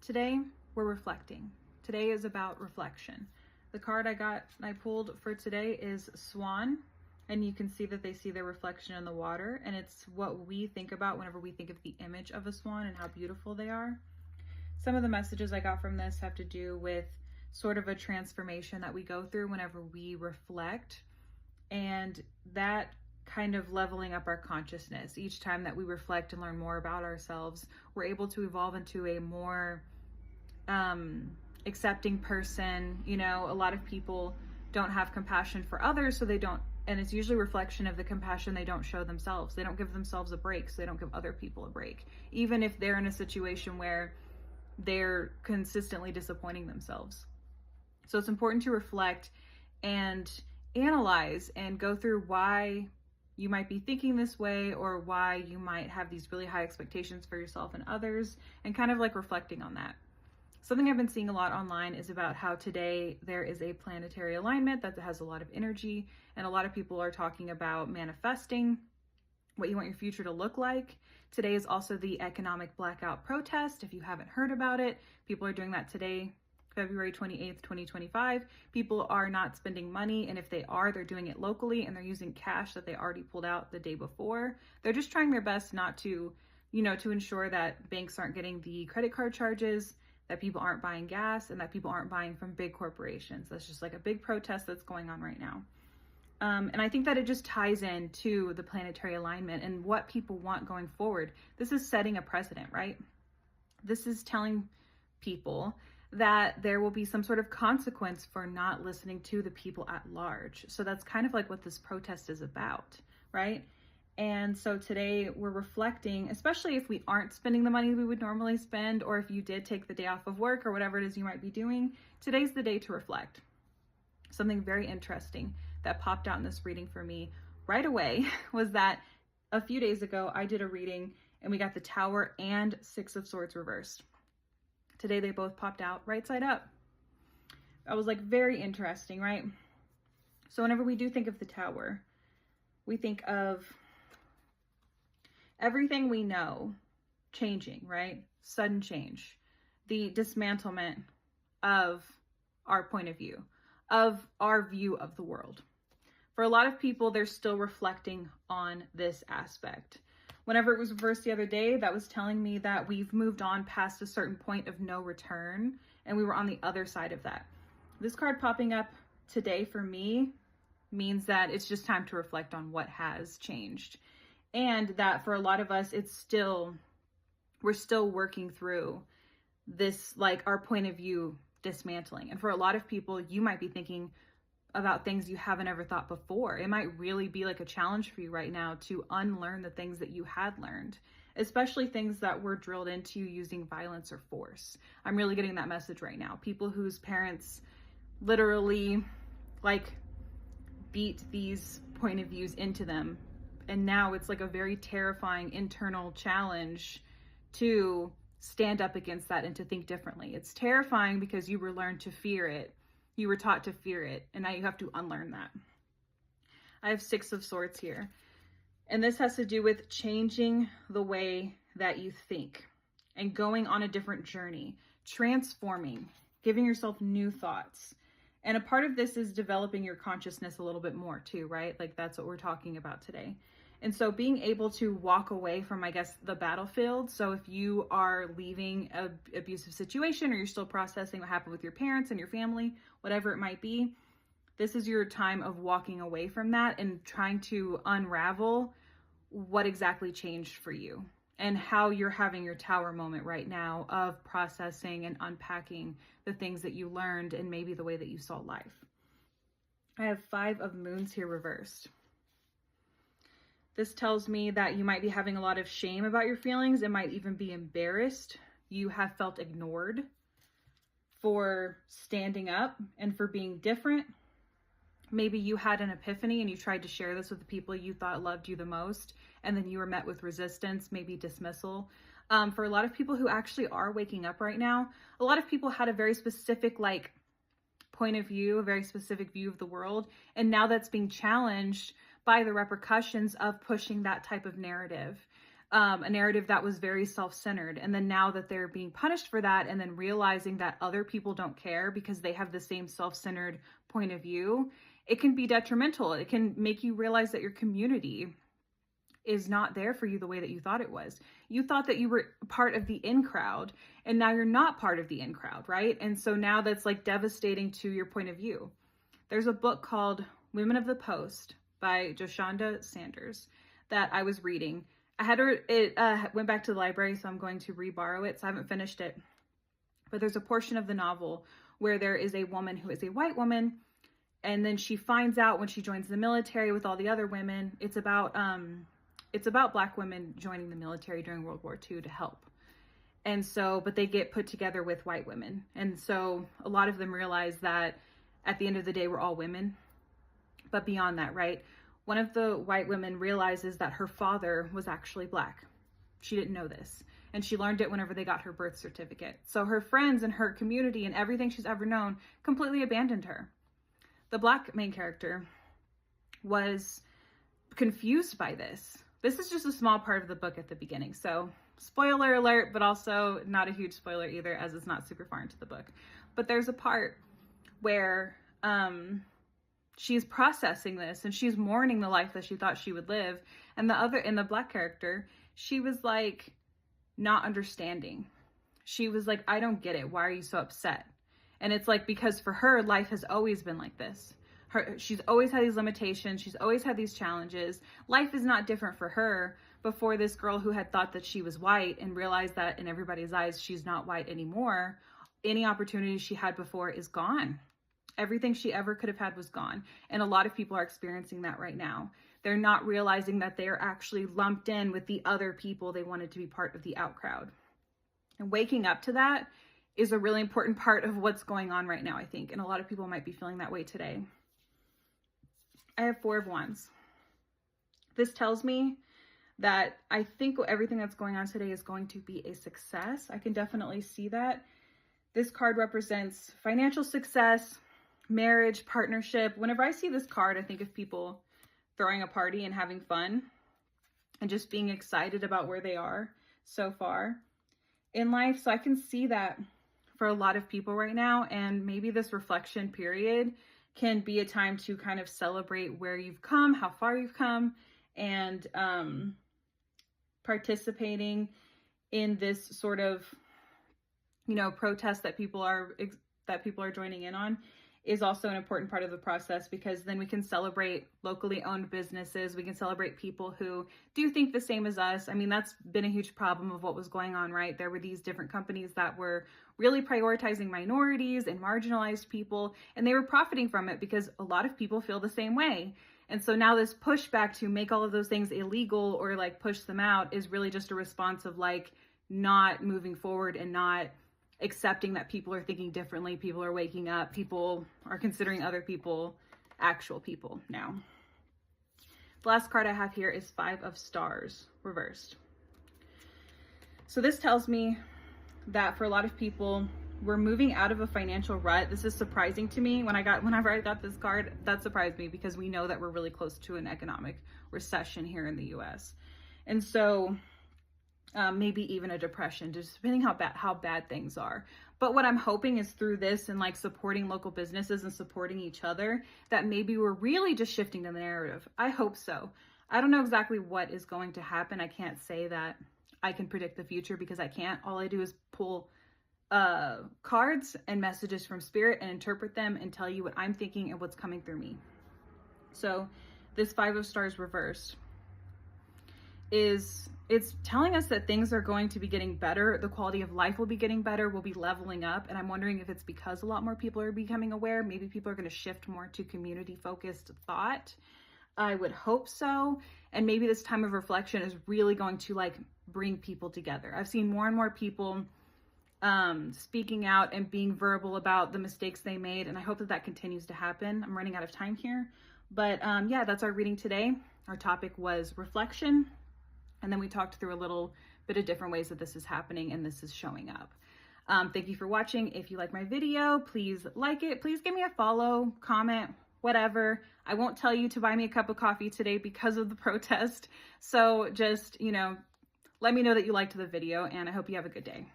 Today, we're reflecting. Today is about reflection. The card I pulled for today is Swan, and you can see that they see their reflection in the water, and it's what we think about whenever we think of the image of a swan and how beautiful they are. Some of the messages I got from this have to do with sort of a transformation that we go through whenever we reflect, and that kind of leveling up our consciousness. Each time that we reflect and learn more about ourselves, we're able to evolve into a more accepting person. You know, a lot of people don't have compassion for others, so they don't, and it's usually a reflection of the compassion they don't show themselves. They don't give themselves a break, so they don't give other people a break, even if they're in a situation where they're consistently disappointing themselves. So it's important to reflect and analyze and go through why you might be thinking this way, or why you might have these really high expectations for yourself and others, and kind of like reflecting on that. Something I've been seeing a lot online is about how today there is a planetary alignment that has a lot of energy, and a lot of people are talking about manifesting what you want your future to look like. Today is also the economic blackout protest. If you haven't heard about it, people are doing that today, February 28th, 2025. People are not spending money, and if they are, they're doing it locally, and they're using cash that they already pulled out the day before. They're just trying their best not to, to ensure that banks aren't getting the credit card charges, that people aren't buying gas, and that people aren't buying from big corporations. That's just like a big protest that's going on right now. And I think that it just ties in to the planetary alignment and what people want going forward. This is setting a precedent, right? This is telling people that there will be some sort of consequence for not listening to the people at large. So that's kind of like what this protest is about, right? And so today we're reflecting, especially if we aren't spending the money we would normally spend, or if you did take the day off of work or whatever it is you might be doing, today's the day to reflect. Something very interesting that popped out in this reading for me right away was that a few days ago I did a reading and we got the Tower and Six of Swords reversed. Today they both popped out right side up. I was like, very interesting, right? So whenever we do think of the Tower, we think of everything we know changing, right? Sudden change, the dismantlement of our point of view, of our view of the world. For a lot of people, they're still reflecting on this aspect. Whenever it was reversed the other day, that was telling me that we've moved on past a certain point of no return, and we were on the other side of that. This card popping up today for me means that it's just time to reflect on what has changed. And that for a lot of us, we're still working through this, like our point of view dismantling. And for a lot of people, you might be thinking about things you haven't ever thought before. It might really be like a challenge for you right now to unlearn the things that you had learned, especially things that were drilled into you using violence or force. I'm really getting that message right now. People whose parents literally like beat these point of views into them. And now it's like a very terrifying internal challenge to stand up against that and to think differently. It's terrifying because you were learned to fear it. You were taught to fear it, and now you have to unlearn that. I have Six of Swords here, and this has to do with changing the way that you think and going on a different journey, transforming, giving yourself new thoughts. And a part of this is developing your consciousness a little bit more too, right? Like that's what we're talking about today. And so being able to walk away from, I guess, the battlefield. So if you are leaving an abusive situation, or you're still processing what happened with your parents and your family, whatever it might be, this is your time of walking away from that and trying to unravel what exactly changed for you and how you're having your Tower moment right now of processing and unpacking the things that you learned and maybe the way that you saw life. I have Five of Moons here reversed. This tells me that you might be having a lot of shame about your feelings. It might even be embarrassed. You have felt ignored for standing up and for being different. Maybe you had an epiphany and you tried to share this with the people you thought loved you the most, and then you were met with resistance, maybe dismissal. For a lot of people who actually are waking up right now, a lot of people had a very specific point of view, a very specific view of the world, and now that's being challenged by the repercussions of pushing that type of narrative. a narrative that was very self-centered. And then now that they're being punished for that, and then realizing that other people don't care because they have the same self-centered point of view, it can be detrimental. It can make you realize that your community is not there for you the way that you thought it was. You thought that you were part of the in crowd, and now you're not part of the in crowd, right? And so now that's like devastating to your point of view. There's a book called Women of the Post by Joshonda Sanders that I was reading. It went back to the library, so I'm going to re-borrow it. So I haven't finished it. But there's a portion of the novel where there is a woman who is a white woman, and then she finds out when she joins the military with all the other women, it's about Black women joining the military during World War II to help. And so, but they get put together with white women. And so a lot of them realize that at the end of the day, we're all women. But beyond that, right? One of the white women realizes that her father was actually Black. She didn't know this. And she learned it whenever they got her birth certificate. So her friends and her community and everything she's ever known completely abandoned her. The Black main character was confused by this. This is just a small part of the book at the beginning. So spoiler alert, but also not a huge spoiler either, as it's not super far into the book. But there's a part where she's processing this and she's mourning the life that she thought she would live. And the Black character, she was like not understanding. She was like, I don't get it. Why are you so upset? And it's like, because for her, life has always been like this. She's always had these limitations. She's always had these challenges. Life is not different for her. Before this girl who had thought that she was white and realized that in everybody's eyes, she's not white anymore. Any opportunity she had before is gone. Everything she ever could have had was gone. And a lot of people are experiencing that right now. They're not realizing that they are actually lumped in with the other people they wanted to be part of the out crowd. And waking up to that is a really important part of what's going on right now, I think. And a lot of people might be feeling that way today. I have 4 of Wands. This tells me that I think everything that's going on today is going to be a success. I can definitely see that. This card represents financial success, marriage, partnership. Whenever I see this card, I think of people throwing a party and having fun and just being excited about where they are so far in life. So I can see that for a lot of people right now. And maybe this reflection period can be a time to kind of celebrate where you've come, how far you've come, and participating in this sort of, protest that people are joining in on is also an important part of the process, because then we can celebrate locally owned businesses. We can celebrate people who do think the same as us. I mean, that's been a huge problem of what was going on, right? There were these different companies that were really prioritizing minorities and marginalized people, and they were profiting from it because a lot of people feel the same way. And so now this pushback to make all of those things illegal or like push them out is really just a response of like not moving forward and not accepting that people are thinking differently. People are waking up. People are considering other people actual people now. The last card I have here is 5 of Stars reversed. So this tells me that for a lot of people, we're moving out of a financial rut. This is surprising to me. Whenever I got this card, that surprised me because we know that we're really close to an economic recession here in the US. And so maybe even a depression, just depending how bad things are. But what I'm hoping is through this and like supporting local businesses and supporting each other, that maybe we're really just shifting the narrative. I hope so. I don't know exactly what is going to happen. I can't say that I can predict the future because I can't. All I do is pull cards and messages from spirit and interpret them and tell you what I'm thinking and what's coming through me. So this 5 of Stars reversed it's telling us that things are going to be getting better. The quality of life will be getting better. We'll be leveling up. And I'm wondering if it's because a lot more people are becoming aware. Maybe people are going to shift more to community focused thought. I would hope so. And maybe this time of reflection is really going to like bring people together. I've seen more and more people speaking out and being verbal about the mistakes they made. And I hope that that continues to happen. I'm running out of time here. But yeah, that's our reading today. Our topic was reflection. And then we talked through a little bit of different ways that this is happening and this is showing up. Thank you for watching. If you like my video, please like it. Please give me a follow, comment, whatever. I won't tell you to buy me a cup of coffee today because of the protest. So just, Let me know that you liked the video, and I hope you have a good day.